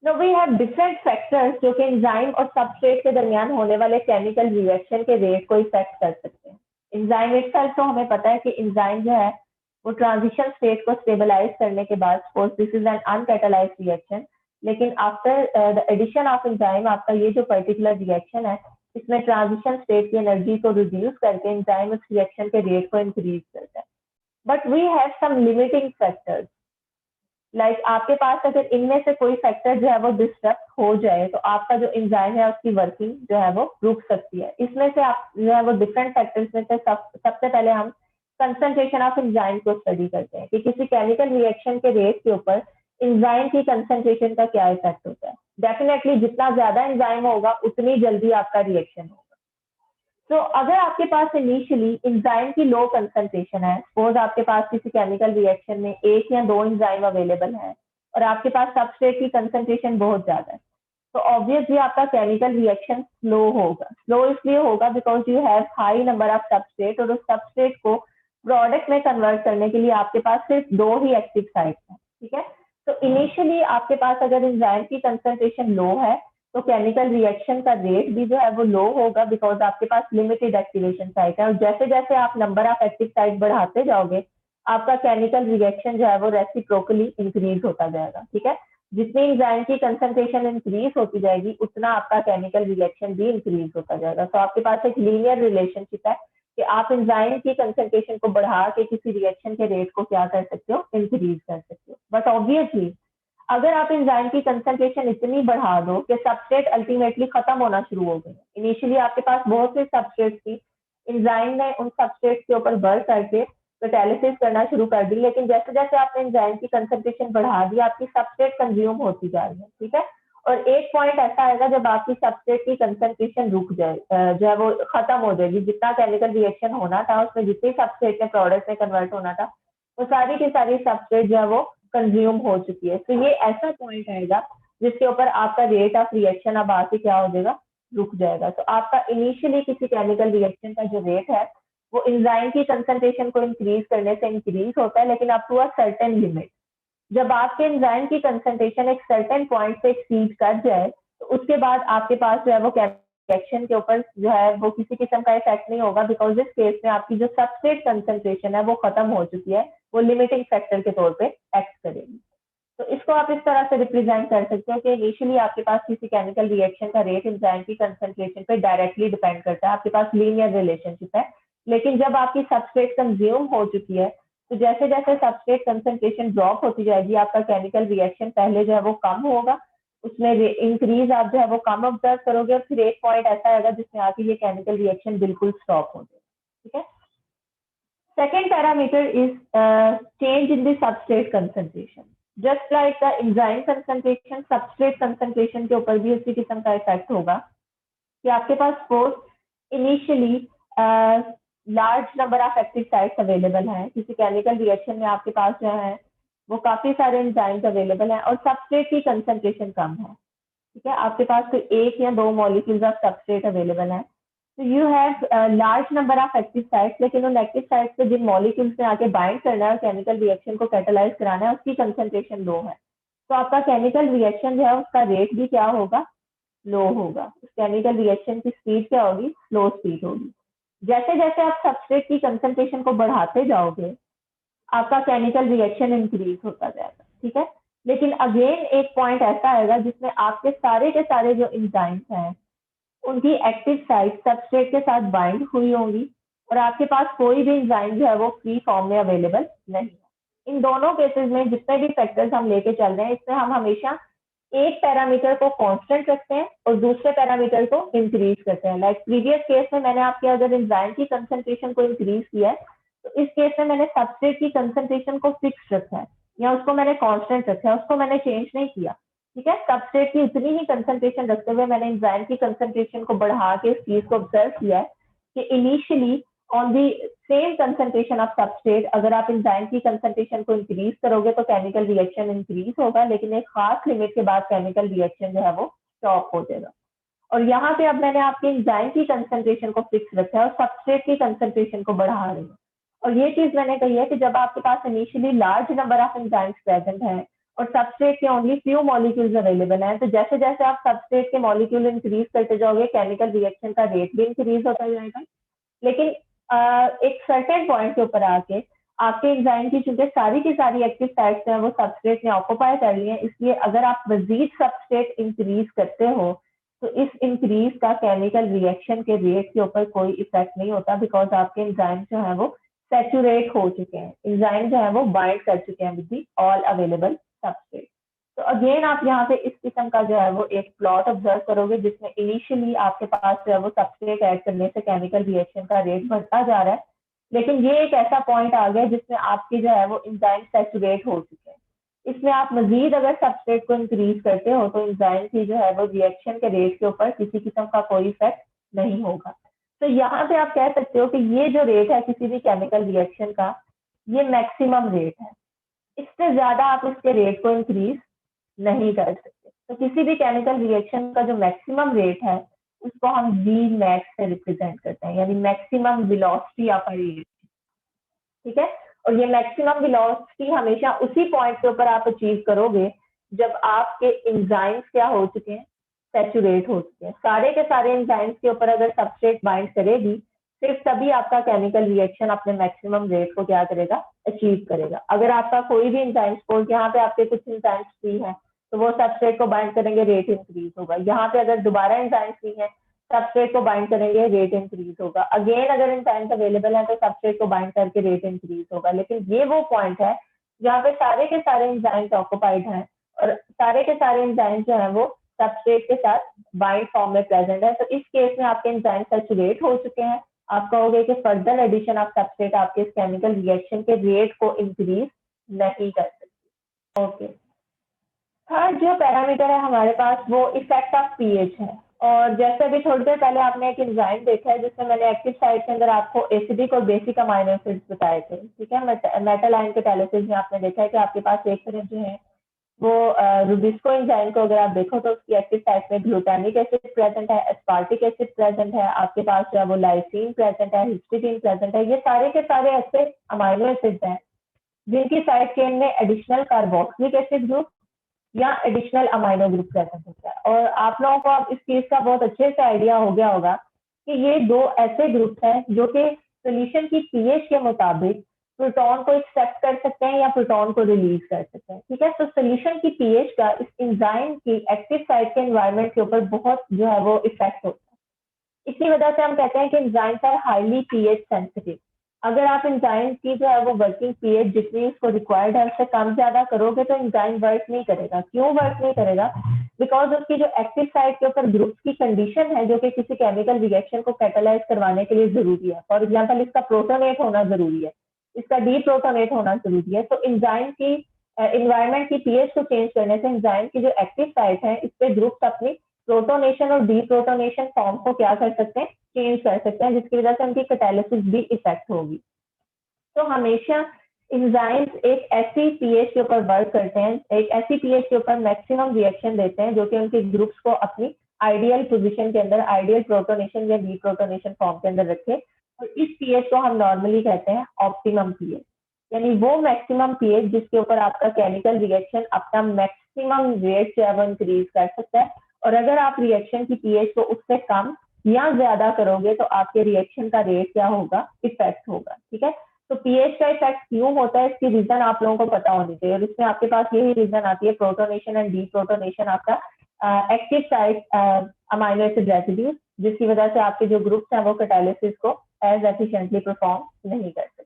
So we have different factors जो कि enzyme और सबस्ट्रेट के दरमियान होने वाले केमिकल रिएक्शन के रेट को इफेक्ट कर सकते हैं। एंजाइम इटसेल्फ तो हमें पता है कि एंजाइम जो है वो ट्रांजिशन स्टेट को स्टेबलाइज करने के बाद suppose this is an uncatalysed reaction, लेकिन after the addition of enzyme आपका ये जो पर्टिकुलर रिएक्शन है इसमें ट्रांजिशन स्टेट की एनर्जी को रिड्यूस करके एंजाइम उस रिएक्शन के रेट को इंक्रीज करता है। But we have some limiting factors, like आपके पास अगर इनमें से कोई फैक्टर जो है वो डिस्टर्ब हो जाए तो आपका जो एंजाइम है उसकी वर्किंग जो है वो रुक सकती है। इसमें से आप जो है वो डिफरेंट फैक्टर्स में से सबसे पहले हम कंसंट्रेशन ऑफ एंजाइम को स्टडी करते हैं कि किसी केमिकल रिएक्शन के रेट के ऊपर एंजाइम की कंसंट्रेशन का क्या इफेक्ट होता है। डेफिनेटली जितना ज्यादा एंजाइम होगा उतनी जल्दी आपका रिएक्शन होगा। तो अगर आपके पास इनिशियली एंजाइम की लो कंसंट्रेशन है, सपोज आपके पास किसी केमिकल रिएक्शन में एक या दो एंजाइम अवेलेबल है और आपके पास सबस्ट्रेट की कंसंट्रेशन बहुत ज्यादा है, तो ऑब्वियसली आपका केमिकल रिएक्शन स्लो होगा। स्लो इसलिए होगा because you have high number of substrate और उस सबस्ट्रेट को प्रोडक्ट में कन्वर्ट करने के लिए आपके पास सिर्फ दो ही एक्टिव साइट है। ठीक है, तो इनिशियली आपके पास अगर एंजाइम की कंसंट्रेशन लो है तो केमिकल रिएक्शन का रेट भी जो है वो लो होगा बिकॉज आपके पास लिमिटेड एक्टिवेशन साइट है। और जैसे जैसे आप नंबर ऑफ एक्टिव साइट बढ़ाते जाओगे आपका केमिकल रिएक्शन जो है वो रेसिप्रोकली इंक्रीज होता जाएगा। ठीक है, जितनी एंजाइम की कंसंट्रेशन इंक्रीज होती जाएगी उतना आपका केमिकल रिएक्शन भी इंक्रीज होता जाएगा। तो आपके पास एक लीनियर रिलेशनशिप है कि आप एंजाइम की कंसंट्रेशन को बढ़ा के किसी रिएक्शन के रेट को क्या कर सकते हो, इंक्रीज कर सकते हो। बट ऑब्वियसली अगर आप एंजाइम की कंसंट्रेशन इतनी बढ़ा दो कि सबस्ट्रेट अल्टीमेटली खत्म होना शुरू हो गए, इनिशियली आपके पास बहुत से सबस्ट्रेट थी, एंजाइम ने उन सबस्ट्रेट के ऊपर वर्क करके कैटालिसिस करना शुरू कर दी, लेकिन जैसे जैसे आपने एंजाइम की कंसंट्रेशन बढ़ा दी आपकी सबस्ट्रेट कंज्यूम होती जा रही है। ठीक है, और एक पॉइंट ऐसा आएगा जब आपकी सबस्ट्रेट की कंसंट्रेशन रुक जाए, जो है वो खत्म हो जाएगी। जितना केमिकल रिएक्शन होना था उसमें जितनी सबस्ट्रेट में प्रोडक्ट में कन्वर्ट होना था वो सारी की सारी सबस्ट्रेट जो है वो कंज्यूम हो चुकी है। तो ये ऐसा पॉइंट आएगा जिसके ऊपर आपका रेट ऑफ रिएक्शन अब आके क्या हो जाएगा, रुक जाएगा। तो आपका इनिशियली किसी केमिकल रिएक्शन का जो रेट है वो एंजाइम की कंसंट्रेशन को इंक्रीज करने से इंक्रीज होता है, लेकिन up to a certain limit. जब आपके एंजाइम की कंसंट्रेशन एक सर्टेन पॉइंट से एक्सीड कर जाए तो उसके बाद आपके पास जो है वो रिएक्शन के ऊपर जो है वो किसी किस्म का इफेक्ट नहीं होगा बिकॉज इस केस में आपकी जो सबस्ट्रेट कंसंट्रेशन है वो खत्म हो चुकी है, वो लिमिटिंग फैक्टर के तौर पे एक्ट करेगी। तो इसको आप इस तरह से रिप्रेजेंट कर सकते हो कि इनिशियली आपके पास किसी केमिकल रिएक्शन का रेट एंजाइम की कंसंट्रेशन पे डायरेक्टली डिपेंड करता है, आपके पास लीनियर रिलेशनशिप है। लेकिन जब आपकी सबस्ट्रेट कंज्यूम हो चुकी है तो जैसे जैसे सबस्ट्रेट कंसंट्रेशन ड्रॉप होती जाएगी आपका केमिकल रिएक्शन पहले जो है वो कम होगा, उसमें इंक्रीज आप जो है वो कम ऑब्जर्व करोगे और फिर एक पॉइंट ऐसा आएगा जिसमें आके ये केमिकल रिएक्शन बिल्कुल स्टॉप हो जाएगा। ठीक है, second parameter is change in the substrate concentration. Just like the enzyme concentration, substrate concentration के ऊपर भी उसी किस्म का इफेक्ट होगा कि आपके पास suppose initially large number of active sites available हैं, किसी केमिकल रिएक्शन में आपके पास जो है वो काफी सारे एंजाइम्स अवेलेबल हैं और सबस्ट्रेट की कंसंट्रेशन कम है। ठीक है, आपके पास कोई एक या दो मॉलिक्यूल्स ऑफ सबस्ट्रेट अवेलेबल हैं, तो you have large number of active sites, लेकिन उन एक्टिव साइट्स पे जिन मॉलिक्यूल्स ने आके बाइंड करना है और केमिकल रिएक्शन को कैटालाइज कराना है उसकी कंसंट्रेशन लो है, तो आपका केमिकल रिएक्शन जो है उसका रेट भी क्या होगा, लो होगा। उस केमिकल रिएक्शन की स्पीड क्या होगी, स्लो स्पीड होगी। जैसे जैसे आप सबस्ट्रेट की कंसंट्रेशन को बढ़ाते जाओगे आपका केमिकल रिएक्शन इंक्रीज होता जाएगा। ठीक है, लेकिन अगेन एक पॉइंट ऐसा आएगा जिसमें आपके सारे के सारे जो एंजाइम्स हैं उनकी एक्टिव साइट सबस्ट्रेट के साथ बाइंड हुई होंगी और आपके पास कोई भी एंजाइम जो है वो फ्री फॉर्म में अवेलेबल नहीं है। इन दोनों केसेस में जितने भी फैक्टर्स हम लेके चल रहे हैं इसमें हम हमेशा एक पैरामीटर को कांस्टेंट रखते हैं और दूसरे पैरामीटर को इंक्रीज करते हैं। लाइक प्रीवियस केस में मैंने आपके अगर एंजाइम की कंसंट्रेशन को इंक्रीज किया है तो इस केस में मैंने सबस्ट्रेट की कंसंट्रेशन को फिक्स रखा है या उसको मैंने कांस्टेंट रखा है, उसको मैंने चेंज नहीं किया। ठीक है, सबस्ट्रेट की उतनी ही कंसंट्रेशन रखते हुए मैंने एंजाइम की कंसंट्रेशन को बढ़ा के इस चीज को ऑब्जर्व किया है कि initially on the same concentration of substrate अगर आप एंजाइम की कंसंट्रेशन को इंक्रीज करोगे तो केमिकल रिएक्शन इंक्रीज होगा, लेकिन एक खास लिमिट के बाद केमिकल रिएक्शन जो है वो स्टॉप हो जाएगा। और यहाँ पे अब मैंने आपके एंजाइम की कंसंट्रेशन को फिक्स रखा है और सबस्ट्रेट की कंसंट्रेशन को बढ़ा रही हूँ। और ये चीज मैंने कही है कि जब आपके पास initially large number of enzymes present है और सबस्ट्रेट के ओनली फ्यू मॉलिक्यूल्स अवेलेबल हैं। तो जैसे जैसे आप सबस्ट्रेट के मॉलिक्यूल इंक्रीज करते जाओगे, केमिकल रिएक्शन का रेट भी इंक्रीज होता जाएगा। लेकिन एक सर्टेन पॉइंट के ऊपर आके आपके एंजाइम की चूंकि सारी की सारी एक्टिव साइट्स हैं वो सबस्ट्रेट ने ऑक्यूपाई कर लिए हैं, इसलिए अगर आप मजीद सबस्ट्रेट इंक्रीज करते हो तो इस इंक्रीज का केमिकल रिएक्शन के रेट के ऊपर कोई इफेक्ट नहीं होता, बिकॉज आपके एंजाइम जो है वो सैचुरेट हो चुके हैं, एंजाइम जो है वो बाइंड कर चुके हैं with the all available substrate. तो अगेन आप यहाँ पे इस किस्म का जो है वो एक प्लॉट ऑब्जर्व करोगे जिसमें इनिशियली आपके पास जो है वो सबस्ट्रेट ऐड करने से केमिकल रिएक्शन का रेट बढ़ता जा रहा है, लेकिन ये एक ऐसा पॉइंट आ गया जिसमें आपके जो है वो एंजाइम सैचुरेट हो चुके हैं। इसमें आप मजीद अगर सबस्ट्रेट को इंक्रीज करते हो तो एंजाइम की जो है वो रिएक्शन के रेट के ऊपर किसी किस्म का कोई इफेक्ट नहीं होगा। तो यहाँ पे आप कह सकते हो कि ये जो रेट है किसी भी केमिकल रिएक्शन का, ये मैक्सिमम रेट है, इससे ज्यादा आप इसके रेट को इंक्रीज नहीं कर सकते। तो किसी भी केमिकल रिएक्शन का जो मैक्सिमम रेट है उसको हम वी मैक्स से रिप्रेजेंट करते हैं, यानी maximum velocity of a rate. ठीक है, और ये मैक्सिमम वेलोसिटी हमेशा उसी पॉइंट के ऊपर आप अचीव करोगे जब आपके एंजाइम्स क्या हो चुके हैं, सैचुरेट हो चुके हैं। सारे के सारे एंजाइम्स के ऊपर अगर सबस्ट्रेट बाइंड करेगी सिर्फ तभी आपका केमिकल रिएक्शन अपने मैक्सिमम रेट को क्या करेगा, अचीव करेगा। अगर आपका कोई भी एंजाइम सपोज यहाँ पे आपके कुछ एंजाइम्स फ्री है तो वो सबस्ट्रेट को बाइंड करेंगे, रेट इंक्रीज होगा। यहाँ पे अगर दोबारा एंजाइम फ्री है, सबस्ट्रेट को बाइंड करेंगे, रेट इंक्रीज होगा। अगेन अगर एंजाइम्स अवेलेबल है तो सबस्ट्रेट को बाइंड करके रेट इंक्रीज होगा। लेकिन ये वो पॉइंट है जहाँ पे सारे के सारे एंजाइम्स ऑक्युपाइड हैं और सारे के सारे एंजाइम्स जो है वो सबस्ट्रेट के साथ बाइंड फॉर्म में प्रेजेंट है। तो इस केस में आपके एंजाइम सैचुरेट हो चुके हैं। आप कहोगे कि फर्दर एडिशन ऑफ सबस्ट्रेट आपके इस केमिकल रिएक्शन के रेट को इंक्रीज नहीं कर सकती। ओके, थर्ड जो पैरामीटर है हमारे पास वो इफेक्ट ऑफ पीएच है। और जैसे अभी थोड़ी देर पहले आपने एक एंजाइम देखा है जिसमें मैंने एक्टिव साइट के अंदर आपको एसिडिक और बेसिक अमाइनो एसिड्स बताए थे। ठीक है, मेटल आयन कैटालिसिस में आपने देखा है कि आपके पास एक तरफ जो है वो रुबिस्को एंजाइम को अगर आप देखो तो उसकी एक्टिव साइट में ग्लूटामिक एसिड प्रेजेंट है, एस्पार्टिक एसिड प्रेजेंट है, आपके पास जो है वो लाइसिन प्रेजेंट है, हिस्टिडीन प्रेजेंट है। ये सारे के सारे ऐसे अमाइनो एसिड्स हैं जिनकी साइड चेन में एडिशनल कार्बोक्सिलिक एसिड ग्रुप या एडिशनल अमाइनो ग्रुप प्रेजेंट होता है। और आप लोगों को अब इस चीज का बहुत अच्छे से आइडिया हो गया होगा कि ये दो ऐसे ग्रुप हैं जो कि सोल्यूशन की पीएच के मुताबिक प्रोटॉन को एक्सेप्ट कर सकते हैं या प्रोटॉन को रिलीज कर सकते हैं। ठीक है, तो सोल्यूशन की पीएच का इस एंजाइम की एक्टिव साइट के एनवायरनमेंट के ऊपर बहुत जो है वो इफेक्ट होता है। इसी वजह से हम कहते हैं कि enzymes are highly pH sensitive. अगर आप एंजाइम की जो है वो वर्किंग पीएच जितनी उसको रिक्वायर्ड है उससे कम ज्यादा करोगे तो एंजाइम वर्क नहीं करेगा। क्यों वर्क नहीं करेगा? बिकॉज उसकी जो एक्टिव साइट के ऊपर ग्रुप्स की कंडीशन है जो कि किसी केमिकल रिएक्शन को कैटालाइज करवाने के लिए जरूरी है। फॉर एग्जाम्पल इसका प्रोटोनेट होना जरूरी है, इसका डीप्रोटोनेट होना जरूरी है। तो एंजाइम की एनवायरमेंट की पीएच को चेंज करने से एंजाइम की जो एक्टिव साइट है इस पे ग्रुप्स अपनी प्रोटोनेशन और डीप्रोटोनेशन फॉर्म को क्या कर सकते हैं, चेंज कर सकते हैं, जिसकी वजह से उनकी कैटालिसिस भी इफेक्ट होगी। तो हमेशा एंजाइम्स एक ऐसी पीएच के ऊपर वर्क करते हैं, एक ऐसी पीएच के ऊपर मैक्सिमम रिएक्शन देते हैं जो कि उनके ग्रुप्स को अपनी आइडियल पोजीशन के अंदर, आइडियल प्रोटोनेशन या डीप्रोटोनेशन फॉर्म के अंदर रखे। और इस पीएच को हम नॉर्मली कहते हैं ऑप्टिमम पीएच, यानी वो मैक्सिमम पीएच जिसके ऊपर आपका केमिकल रिएक्शन अपना मैक्सिमम रेट जो है वो इंक्रीज कर सकता है। और अगर आप रिएक्शन की पीएच को उससे कम या ज्यादा करोगे तो आपके रिएक्शन का रेट क्या होगा, इफेक्ट होगा। ठीक है, तो पीएच का इफेक्ट क्यों होता है इसकी रीजन आप लोगों को पता होनी चाहिए। और इसमें आपके पास यही रीजन आती है प्रोटोनेशन एंड डीप्रोटोनेशन आपका active site amino acid residues, जिसकी वजह से आपके जो ग्रुप्स हैं वो कैटालिसिस को एज एफिशिएंटली परफॉर्म नहीं कर सकते।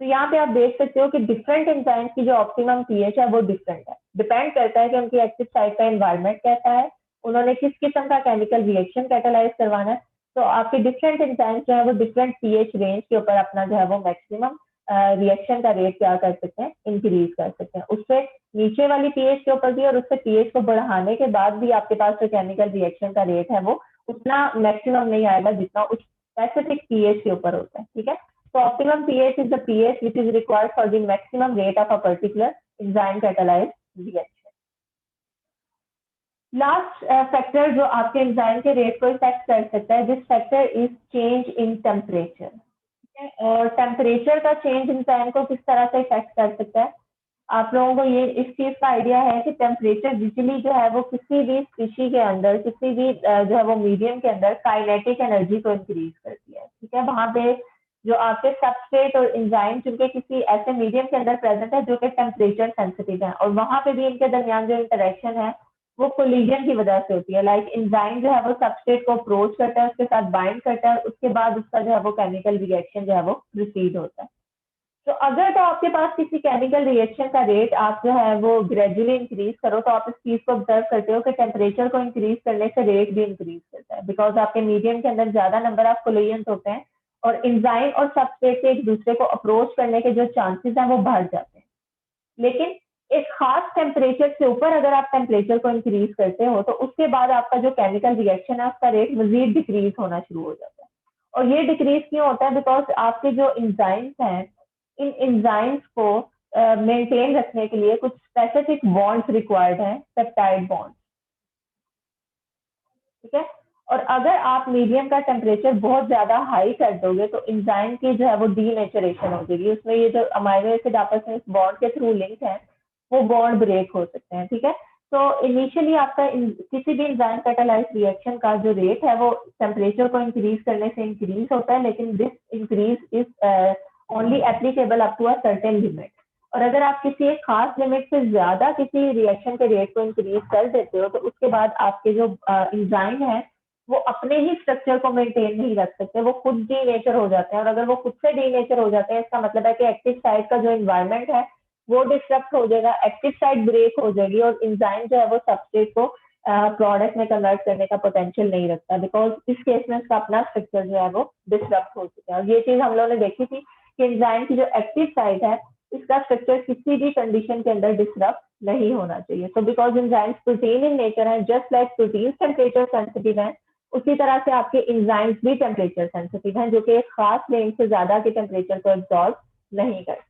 तो यहाँ पे आप देख सकते हो कि डिफरेंट एंजाइम्स की जो ऑप्टिमम पीएच है वो डिफरेंट है, डिपेंड करता है कि उनकी एक्टिव साइट का एनवायरनमेंट कैसा है, उन्होंने किस किस्म का केमिकल रिएक्शन कैटालाइज करवाना है। तो आपके डिफरेंट एंजाइम्स जो है वो डिफरेंट पीएच रेंज के ऊपर अपना जो है वो मैक्सिमम रिएक्शन का रेट क्या कर सकते हैं, इंक्रीज कर सकते हैं। उससे नीचे वाली पीएच के ऊपर भी और उससे पीएच को बढ़ाने के बाद भी आपके पास जो केमिकल रिएक्शन का रेट है वो उतना मैक्सिमम नहीं आएगा जितना उस स्पेसिफिक पीएच के ऊपर होता है। ठीक है, so optimum pH is the pH which is required for the maximum rate of a particular enzyme catalyzed reaction. Last factor जो आपके एंजाइम के रेट को इफेक्ट कर सकता है, this factor is change in temperature. और टेम्परेचर का change enzyme को किस तरह से इफेक्ट कर सकता है? आप लोगों को ये इस चीज का आइडिया है कि टेम्परेचर यूजुअली जो है वो किसी भी स्पीशी के अंदर, किसी भी जो है वो मीडियम के अंदर काइनेटिक एनर्जी को इंक्रीज करती है, ठीक है। वहां पे जो आपके सबस्ट्रेट और एंजाइम जिनके किसी ऐसे मीडियम के अंदर प्रेजेंट है जो कि टेम्परेचर सेंसिटिव है, और वहां पे भी इनके दरमियान जो इंटरेक्शन है वो कोलिजन की वजह से होती है। लाइक एंजाइम जो है वो सबस्ट्रेट को अप्रोच करता है, उसके साथ बाइंड करता है, उसके बाद उसका जो है वो केमिकल रिएक्शन जो है वो प्रोसीड होता है। तो अगर तो आपके पास किसी केमिकल रिएक्शन का रेट आप जो है वो ग्रेजुअली इंक्रीज करो, तो आप इस चीज को ऑब्जर्व करते हो कि टेम्परेचर को इंक्रीज करने से रेट भी इंक्रीज करता है, बिकॉज आपके मीडियम के अंदर ज्यादा नंबर ऑफ कोलिजन होते हैं और एंजाइम और सबस्ट्रेट के एक दूसरे को अप्रोच करने के जो चांसेस हैं वो बढ़ जाते हैं। लेकिन एक खास टेम्परेचर से ऊपर अगर आप टेम्परेचर को इंक्रीज करते हो तो उसके बाद आपका जो केमिकल रिएक्शन है उसका रेट मजीद डिक्रीज होना शुरू हो जाता है। और ये डिक्रीज क्यों होता है? बिकॉज आपके जो इंजाइम्स हैं, इन एंजाइम्स को मेंटेन रखने के लिए कुछ स्पेसिफिक बॉन्ड्स रिक्वायर्ड हैं, पेप्टाइड बॉन्ड्स, ठीक है। और अगर आप मीडियम का टेम्परेचर बहुत ज्यादा हाई कर दोगे तो एंजाइम की जो है वो डीनेचरेशन हो जाएगी, उसमें ये जो अमाइनो एसिड आपस में इस बॉन्ड के थ्रू लिंक है वो बॉन्ड ब्रेक हो सकते हैं, ठीक है। तो इनिशियली आपका किसी भी एंजाइम कैटालाइज रिएक्शन का जो रेट है वो टेम्परेचर को इंक्रीज करने से इंक्रीज होता है, लेकिन this increase is only applicable up to a certain limit. और अगर आप किसी एक खास लिमिट से ज्यादा किसी रिएक्शन के रेट को इंक्रीज कर देते हो तो उसके बाद आपके जो एंजाइम है वो अपने ही स्ट्रक्चर को मेंटेन नहीं रख सकते, वो खुद डी नेचर हो जाते हैं। और अगर वो खुद से डी नेचर हो जाते हैं इसका मतलब है कि एक्टिव साइट का जो एनवायरमेंट है वो डिस्टर्ब हो जाएगा, एक्टिव साइट ब्रेक हो जाएगी और एंजाइम जो है वो सबस्ट्रेट को प्रोडक्ट में कन्वर्ट करने का पोटेंशियल नहीं रखता, बिकॉज इस केस में उसका अपना स्ट्रक्चर जो है वो डिस्टर्ब हो चुका है। और ये चीज हम लोगों ने देखी थी कि एंजाइम की जो एक्टिव साइट है इसका स्ट्रक्चर किसी भी कंडीशन के अंदर डिस्टर्ब नहीं होना चाहिए। So because enzymes protein in nature है, just like protein temperature sensitive है, उसी तरह से आपके एंजाइम्स भी टेम्परेचर सेंसिटिव हैं जो कि एक खास रेंज से ज्यादा के टेम्परेचर को एब्जॉर्ब नहीं करते।